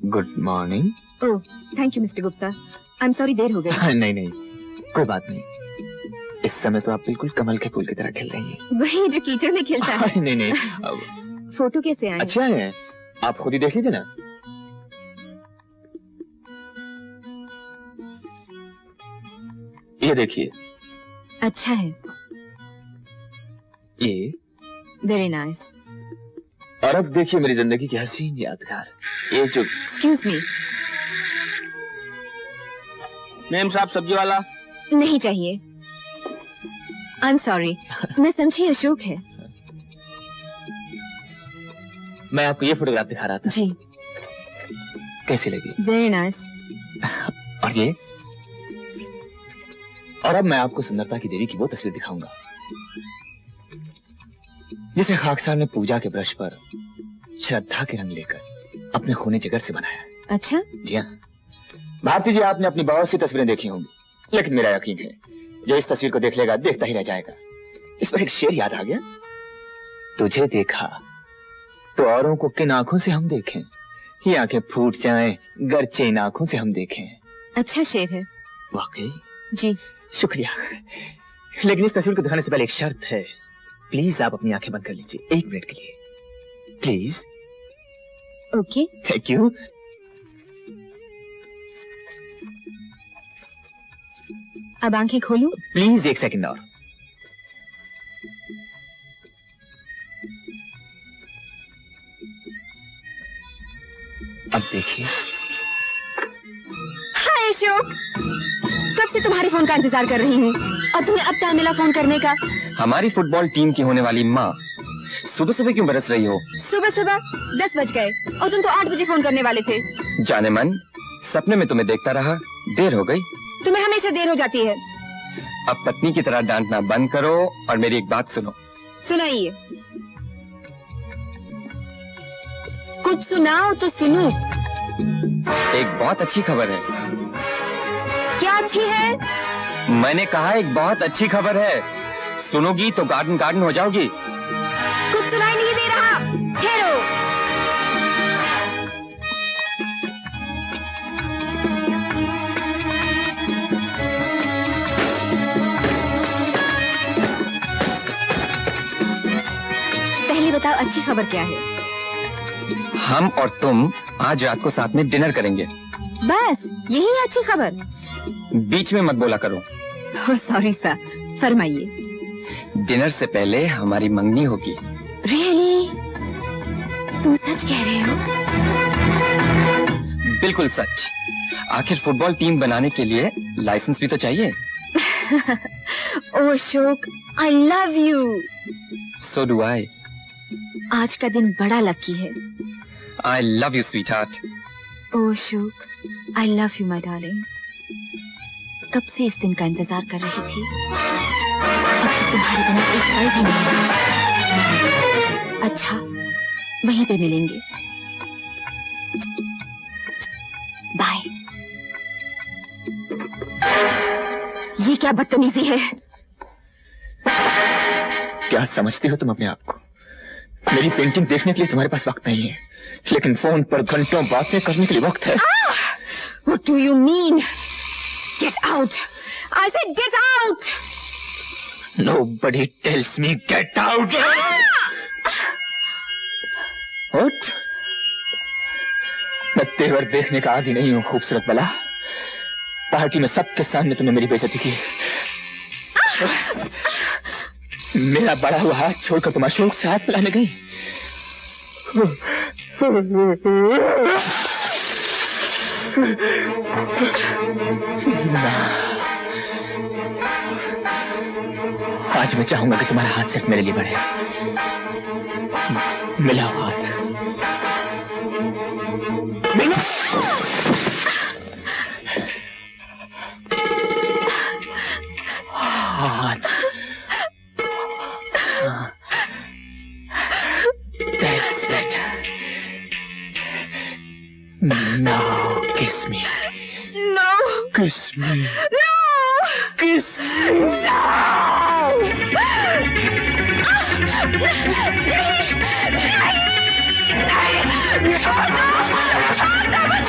Good morning. Oh, thank you mister Gupta. I am sorry देर हो गई। नहीं नहीं, कोई बात नहीं। इस समय तो आप बिल्कुल कमल के फूल की तरह खिल रही हैं। वही जो कीचड़ में खिलता है। नहीं नहीं, फोटो कैसे आए? अच्छे आए हैं, आप खुद ही देख लीजिए ना। ये देखिए। अच्छा है। ये वेरी नाइस। और अब देखिए मेरी जिंदगी की हसीन यादगार, ये जो। Excuse me. मेम साहब सब्जी वाला। नहीं चाहिए। I am sorry. मैं समझी अशोक है। मैं आपको ये फोटोग्राफ दिखा रहा था। जी। कैसी लगी? Very nice. और ये? और अब मैं आपको सुंदरता की देवी की वो तस्वीर दिखाऊंगा जिसे खाकसार ने पूजा के ब्रश पर श्रद्धा के रंग लेकर अपने खूने जिगर से बनाया है। अच्छा? जी हाँ भारती जी, आपने अपनी बहुत सी तस्वीरें देखी होंगी, लेकिन मेरा यकीन है जो इस तस्वीर को देख लेगा देखता ही रह जाएगा। इस पर एक शेर याद आ गया। तुझे देखा तो औरों को किन आंखों से हम देखें, ये आंखें फूट जाएं गरचे इन आंखों से हम देखें। अच्छा शेर है। वाकई? जी शुक्रिया, लेकिन इस तस्वीर को दिखाने से पहले एक शर्त है। प्लीज आप अपनी आंखें बंद कर लीजिए 1 मिनट के लिए, प्लीज। ओके। Thank you. अब आंखें खोलूं? प्लीज 1 सेकंड और। अब देखिए। हाय अशोक, कब से तुम्हारे फोन का इंतजार कर रही हूँ और तुम्हें अब टाइम मिला फोन करने का। हमारी फुटबॉल टीम की होने वाली माँ सुबह सुबह क्यों बरस रही हो? सुबह सुबह 10 बज गए और तुम तो 8 बजे फोन करने वाले थे। जाने मन, सपने में तुम्हें देखता रहा, देर हो गई। तुम्हें हमेशा देर हो जाती है। अब पत्नी की तरह डांटना बंद करो और मेरी एक बात सुनो। सुनाइए। कुछ सुनाओ तो सुनूं। एक बहुत अच्छी खबर है। क्या अच्छी है? मैंने कहा एक बहुत अच्छी खबर है, सुनोगी तो गार्डन गार्डन हो जाओगी। कुछ सुनाई नहीं दे रहा, ठहरो। पहले बताओ अच्छी खबर क्या है? हम और तुम आज रात को साथ में डिनर करेंगे। बस यही है अच्छी खबर? बीच में मत बोला करो। सॉरी सर, फरमाइए। डिनर से पहले हमारी मंगनी होगी। रियली? तुम सच कह रहे हो? बिल्कुल सच। आखिर फुटबॉल टीम बनाने के लिए लाइसेंस भी तो चाहिए। Oh Ashok, I love you. So do I. आज का दिन बड़ा लकी है। I love you sweetheart. Oh Ashok, I love you my darling. कब से इस दिन का इंतजार कर रही थी। अब तो तुम्हारे बिना एक पल भी नहीं रह। अच्छा, वहीं पे मिलेंगे। बाय। ये क्या बदतमीजी है? क्या समझती हो तुम अपने आप को? मेरी पेंटिंग देखने के लिए तुम्हारे पास वक्त नहीं है, लेकिन फोन पर घंटों बातें करने के लिए वक्त है। What do you mean? Get out! I said get out! Nobody tells me get out. What? मैं तेवर देखने का आदी नहीं हूँ खूबसूरत बला। पार्टी में सबके सामने तुमने मेरी बेइज्जती की। मेरा बड़ा हुआ हाथ छोड़कर तुम अशोक से हाथ मिलाने गई। आज मैं चाहूंगा कि तुम्हारा हाथ सिर्फ मेरे लिए बढ़े। मिलाओ हाथ, मिलो। हाथ। That's better. Now kiss me. No! Kiss me. No! Kiss me. नहीं! छोड़ दो! छोड़ दो!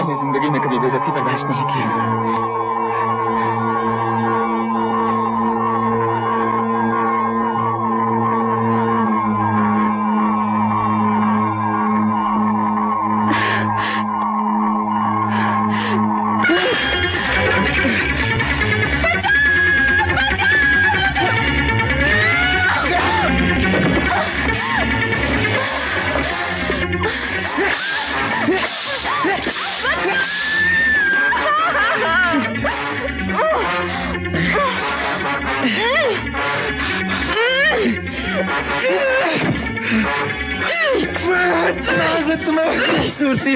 मैंने जिंदगी में कभी बेइज्जती बर्दाश्त नहीं की। तुम्हें खूबसूरती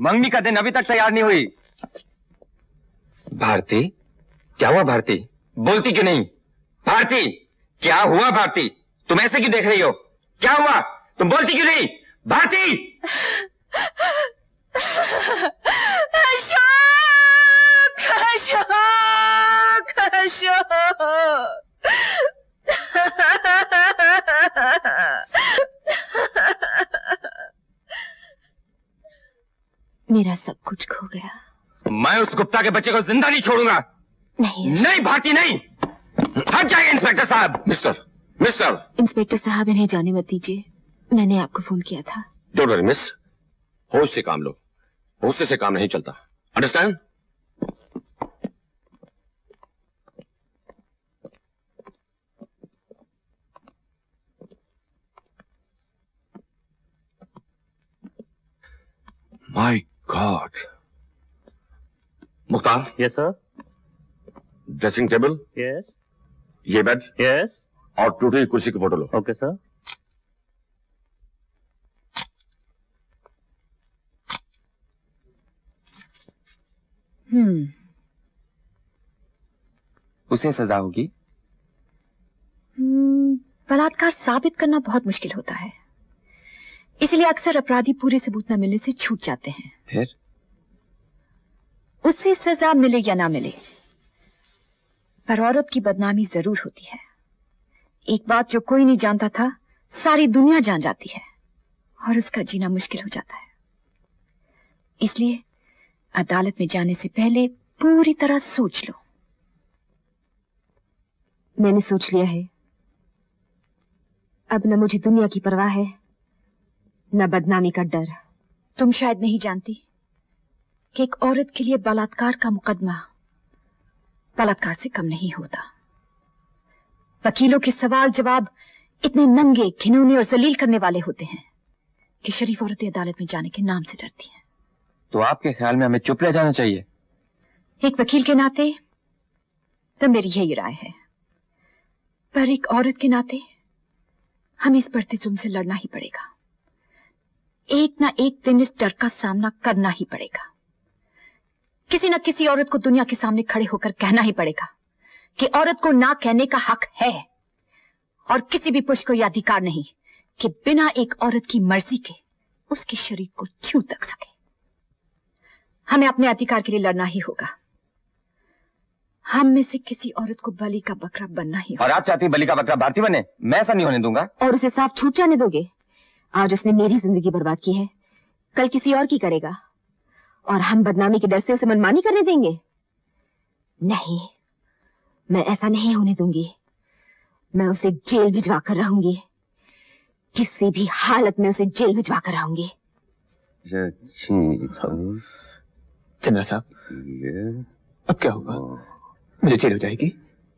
मंगनी का दिन अभी तक तैयार नहीं हुई। भारती, क्या हुआ भारती? बोलती क्यों नहीं? भारती, क्या हुआ भारती? तुम ऐसे क्यों देख रही हो? क्या हुआ? तुम बोलती क्यों नहीं? भारती! अशोक! अशोक! अशोक! मेरा सब कुछ खो गया। मैं उस गुप्ता के बच्चे को जिंदा नहीं छोड़ूंगा। नहीं नहीं भारती, नहीं। हट जाइए इंस्पेक्टर साहब। मिस्टर इंस्पेक्टर साहब, इन्हें जाने मत दीजिए। मैंने आपको फोन किया था। डोंट वरी मिस, होश से काम लो, गुस्से से काम नहीं चलता। Understand? My God. Mukhtar. Yes sir. Dressing table. Yes. ये बेड। यस। और टूटी हुई कुर्सी की फोटो लो। Okay sir. उसे सजा होगी। बलात्कार साबित करना बहुत मुश्किल होता है, इसलिए अक्सर अपराधी पूरे सबूत न मिलने से छूट जाते हैं। फिर उससे सजा मिले या ना मिले, पर औरत की बदनामी जरूर होती है। एक बात जो कोई नहीं जानता था, सारी दुनिया जान जाती है और उसका जीना मुश्किल हो जाता है। इसलिए अदालत में जाने से पहले पूरी तरह सोच लो। मैंने सोच लिया है। अब न मुझे दुनिया की परवाह है, न बदनामी का डर। तुम शायद नहीं जानती कि एक औरत के लिए बलात्कार का मुकदमा बलात्कार से कम नहीं होता। वकीलों के सवाल जवाब इतने नंगे, घिनौने और जलील करने वाले होते हैं कि शरीफ औरतें अदालत में जाने के नाम से डरती हैं। तो आपके ख्याल में हमें चुप रह जाना चाहिए? एक वकील के नाते तो मेरी यही राय है, पर एक औरत के नाते हमें इस बढ़ते जुल्म से लड़ना ही पड़ेगा। एक ना एक दिन इस डर का सामना करना ही पड़ेगा। किसी न किसी औरत को दुनिया के सामने खड़े होकर कहना ही पड़ेगा कि औरत को ना कहने का हक है, और किसी भी पुरुष को यह अधिकार नहीं कि बिना एक औरत की मर्जी के उसके शरीर को छू तक सके। हमें अपने अधिकार के लिए लड़ना ही होगा। हम में से किसी औरत को बलि का बकरा बनना ही होगा। और आप चाहती बलि का बकरा भारती बने? मैं ऐसा नहीं होने दूंगा। और उसे साफ छूट जाने दोगे? आज उसने मेरी जिंदगी बर्बाद की है, कल किसी और की करेगा, और हम बदनामी के डर से उसे मनमानी करने देंगे? नहीं, मैं ऐसा नहीं होने दूंगी। मैं उसे जेल भिजवा कर रहूंगी, किसी भी हालत में उसे जेल भिजवा कर रहूंगी। चंद्रा साहब, अब क्या होगा? मुझे जेल हो जाएगी?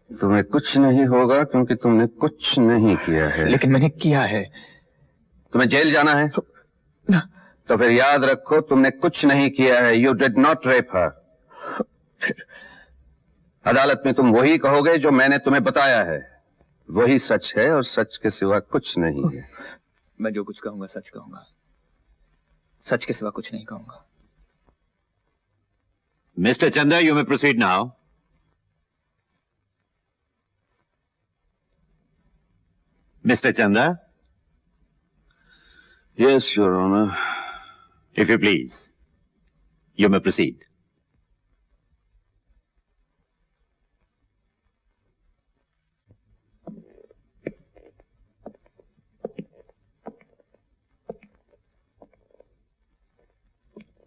तुम्हें कुछ नहीं होगा क्योंकि तुमने कुछ नहीं किया है। लेकिन मैंने किया है। तुम्हें जेल जाना है ना। तो फिर याद रखो तुमने कुछ नहीं किया है। यू डिड नॉट रेप हर। फिर अदालत में तुम वही कहोगे जो मैंने तुम्हें बताया है, वही सच है और सच के सिवा कुछ नहीं है। मैं जो कुछ कहूंगा सच कहूंगा, सच के सिवा कुछ नहीं कहूंगा। Mr. Chandra, you may proceed now. Mr. Chandra? Yes, Your Honor. If you please, you may proceed.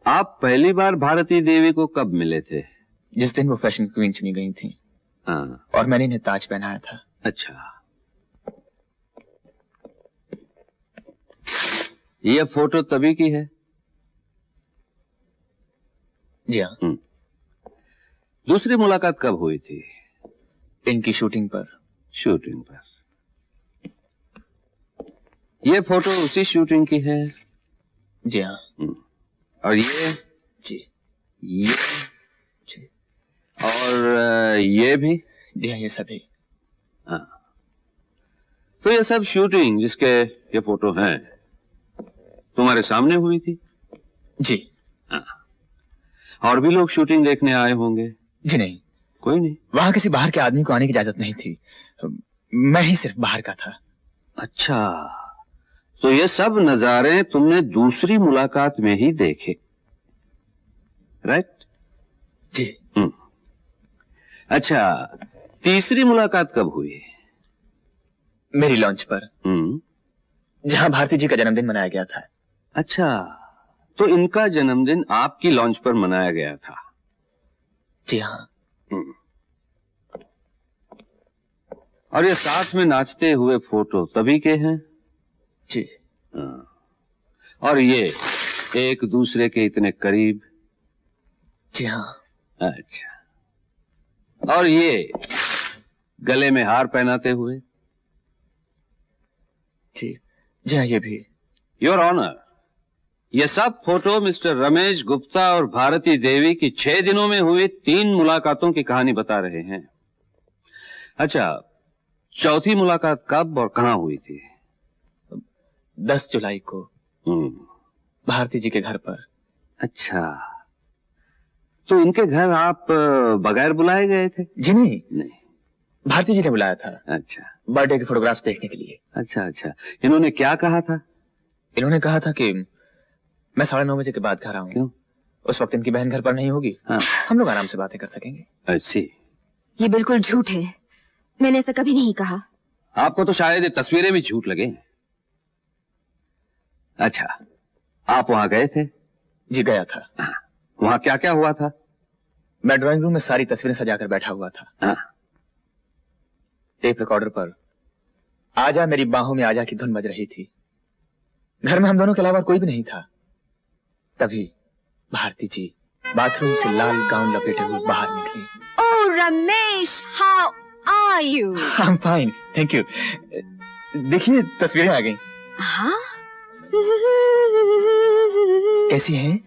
आप पहली बार भारती देवी को कब मिले थे? जिस दिन वो फैशन क्वीन चुनी गई थी। हाँ। और मैंने इन्हें ताज पहनाया था। अच्छा, ये फोटो तभी की है? जी हाँ। दूसरी मुलाकात कब हुई थी? इनकी शूटिंग पर। शूटिंग पर। ये फोटो उसी शूटिंग की है? जी हाँ। और ये? जी। ये? जी। और ये भी? जी हाँ, ये सभी। हाँ। तो ये सब शूटिंग जिसके ये फोटो हैं तुम्हारे सामने हुई थी? जी। हाँ। और भी लोग शूटिंग देखने आए होंगे? जी नहीं, कोई नहीं। वहां किसी बाहर के आदमी को आने की इजाजत नहीं थी। मैं ही सिर्फ बाहर का था। अच्छा, तो ये सब नजारे तुमने दूसरी मुलाकात में ही देखे, राइट? जी। अच्छा, तीसरी मुलाकात कब हुई? मेरी लॉन्च पर, जहां भारती जी का जन्मदिन मनाया गया था। अच्छा, तो इनका जन्मदिन आपकी लॉन्च पर मनाया गया था? जी हाँ। और ये साथ में नाचते हुए फोटो तभी के हैं? जी। और ये एक दूसरे के इतने करीब? जी हाँ। अच्छा, और ये गले में हार पहनाते हुए? जी। जी हाँ, ये भी। योर ऑनर, ये सब फोटो मिस्टर रमेश गुप्ता और भारती देवी की 6 दिनों में हुई 3 मुलाकातों की कहानी बता रहे हैं। अच्छा, चौथी मुलाकात कब और कहां हुई थी? 10 जुलाई को भारती जी के घर पर। अच्छा, तो इनके घर आप बगैर बुलाए गए थे? जी नहीं, नहीं, भारती जी ने बुलाया था। अच्छा, बर्थडे के फोटोग्राफ्स देखने के लिए। अच्छा अच्छा। इन्होंने क्या कहा था? इन्होंने कहा था कि मैं 9:30 बजे के बाद घर आऊंगा। क्यों? उस वक्त इनकी बहन घर पर नहीं होगी। हाँ। हम लोग आराम से बातें कर सकेंगे। अच्छी। ये बिल्कुल झूठ है, मैंने ऐसा कभी नहीं कहा। आपको तो शायद ये तस्वीरें भी झूठ लगे। अच्छा, आप वहां गए थे? जी गया था। वहां क्या क्या हुआ था? मैं ड्राइंग रूम में सारी तस्वीरें सजाकर बैठा हुआ था। टेप रिकॉर्डर पर आजा मेरी बाहों में आजा की धुन बज रही थी। घर में हम दोनों के अलावा कोई भी नहीं था। तभी भारती जी बाथरूम से लाल गाउन लपेटे हुए बाहर निकली। Oh, Ramesh, how are you? I'm fine, thank you. देखिए तस्वीरें आ गई। हाँ? कैसी हैं?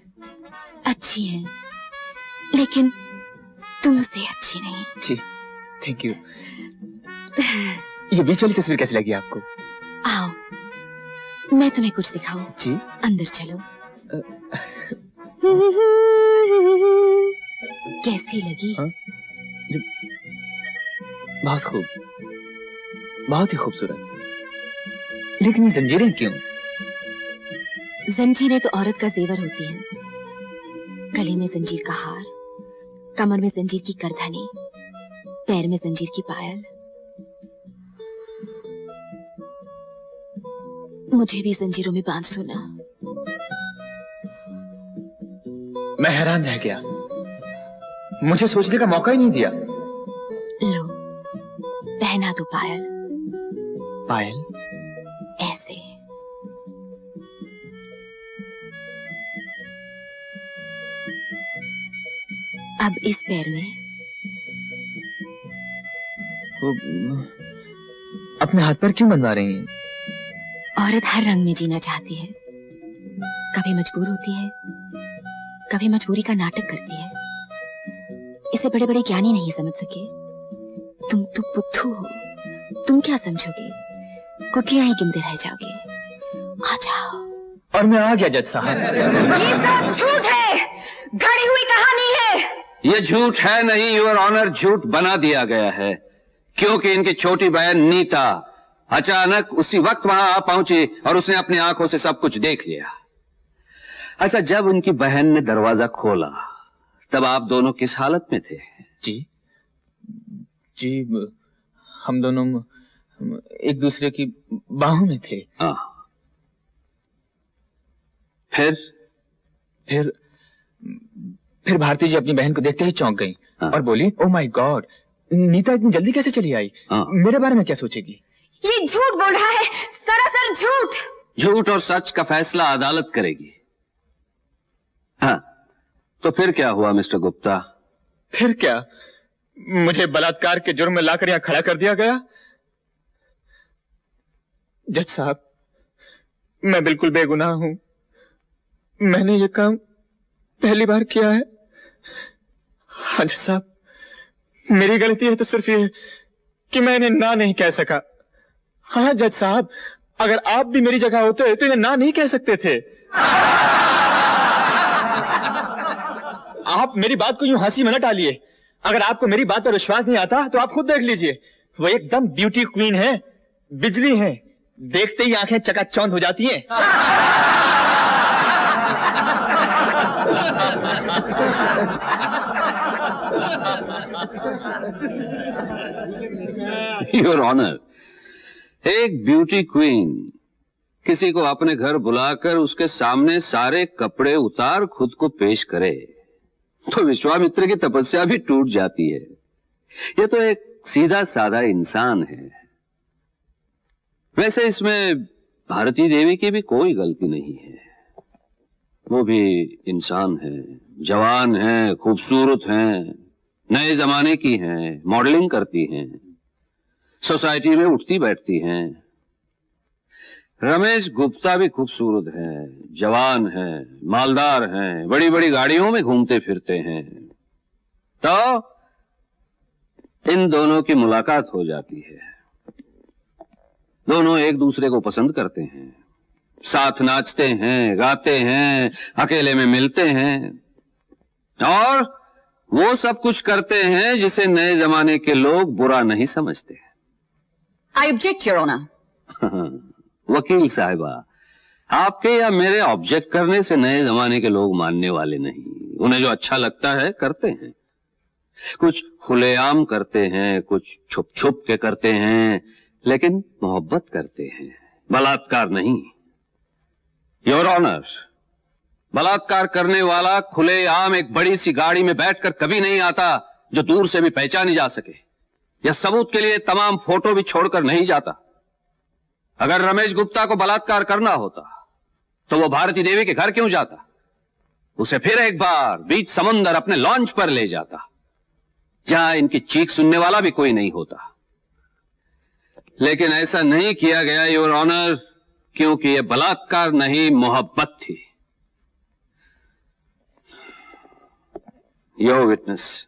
अच्छी हैं, लेकिन तुमसे अच्छी नहीं। जी, थैंक यू। ये बीच वाली तस्वीर कैसी लगी आपको? आओ, मैं तुम्हें कुछ दिखाऊं। जी। अंदर चलो। कैसी लगी? हाँ? बहुत खूब, बहुत ही खूबसूरत। लेकिन ये जंजीरें क्यों? जंजीरें तो औरत का जेवर होती हैं। गले में जंजीर का हार, कमर में जंजीर की करधनी, पैर में जंजीर की पायल। मुझे भी जंजीरों में बांध दो ना। मैं हैरान रह गया, मुझे सोचने का मौका ही नहीं दिया। लो, पहना दो पायल। पायल? ऐसे। अब इस पैर में। वो अपने हाथ पर क्यों बनवा रही हैं? औरत हर रंग में जीना चाहती है। कभी मजबूर होती है, कभी मजबूरी का नाटक करती है। इसे बड़े बड़े ज्ञानी नहीं समझ सके। तुम तो बुद्धू हो, तुम क्या समझोगे? कुटियां ही गिनते रह जाओगे। आ जाओ। और मैं आ गया जज साहब। ये सब झूठ है, गढ़ी हुई कहानी है। ये झूठ है नहीं, योर ऑनर, झूठ बना दिया गया है, क्योंकि इनकी छोटी बहन नीता अचानक उसी वक्त वहां आ पहुंची और उसने अपनी आंखों से सब कुछ देख लिया। अच्छा, जब उनकी बहन ने दरवाजा खोला तब आप दोनों किस हालत में थे? जी जी, हम दोनों एक दूसरे की बाहों में थे। हाँ। फिर भारती जी अपनी बहन को देखते ही चौंक गईं। हाँ। और बोली, ओ माय गॉड, नीता इतनी जल्दी कैसे चली आई? हाँ। मेरे बारे में क्या सोचेगी? ये झूठ बोल रहा है, सरासर झूठ। झूठ और सच का फैसला अदालत करेगी। हाँ, तो फिर क्या हुआ मिस्टर गुप्ता? फिर क्या, मुझे बलात्कार के जुर्म में लाकर यहां खड़ा कर दिया गया। जज साहब, मैं बिल्कुल बेगुनाह हूं। मैंने ये काम पहली बार किया है। हाँ जज साहब, मेरी गलती है तो सिर्फ ये कि मैं इन्हें ना नहीं कह सका। हाँ जज साहब, अगर आप भी मेरी जगह होते तो इन्हें ना नहीं कह सकते थे। आप मेरी बात को यूं हंसी में न टालिए। अगर आपको मेरी बात पर विश्वास नहीं आता तो आप खुद देख लीजिए। वो एकदम ब्यूटी क्वीन है, बिजली है, देखते ही आंखें चकाचौंध हो जाती हैं। योर ऑनर, एक ब्यूटी क्वीन किसी को अपने घर बुलाकर उसके सामने सारे कपड़े उतार खुद को पेश करे तो विश्वामित्र की तपस्या भी टूट जाती है। यह तो एक सीधा साधा इंसान है। वैसे इसमें भारती देवी की भी कोई गलती नहीं है। वो भी इंसान है, जवान है, खूबसूरत है, नए जमाने की हैं, मॉडलिंग करती हैं, सोसाइटी में उठती बैठती हैं। रमेश गुप्ता भी खूबसूरत है, जवान है, मालदार हैं, बड़ी बड़ी गाड़ियों में घूमते फिरते हैं। तो इन दोनों की मुलाकात हो जाती है। दोनों एक दूसरे को पसंद करते हैं, साथ नाचते हैं, गाते हैं, अकेले में मिलते हैं और वो सब कुछ करते हैं जिसे नए जमाने के लोग बुरा नहीं समझते। I object your honour. वकील साहिबा, आपके या मेरे ऑब्जेक्ट करने से नए जमाने के लोग मानने वाले नहीं। उन्हें जो अच्छा लगता है करते हैं। कुछ खुलेआम करते हैं, कुछ छुप छुप के करते हैं, लेकिन मोहब्बत करते हैं, बलात्कार नहीं। योर ऑनर, बलात्कार करने वाला खुलेआम एक बड़ी सी गाड़ी में बैठकर कभी नहीं आता जो दूर से भी पहचानी जा सके, या सबूत के लिए तमाम फोटो भी छोड़कर नहीं जाता। अगर रमेश गुप्ता को बलात्कार करना होता तो वो भारती देवी के घर क्यों जाता? उसे फिर एक बार बीच समुंदर अपने लॉन्च पर ले जाता, जहां इनकी चीख सुनने वाला भी कोई नहीं होता। लेकिन ऐसा नहीं किया गया योर ऑनर, क्योंकि यह बलात्कार नहीं, मोहब्बत थी। Your witness.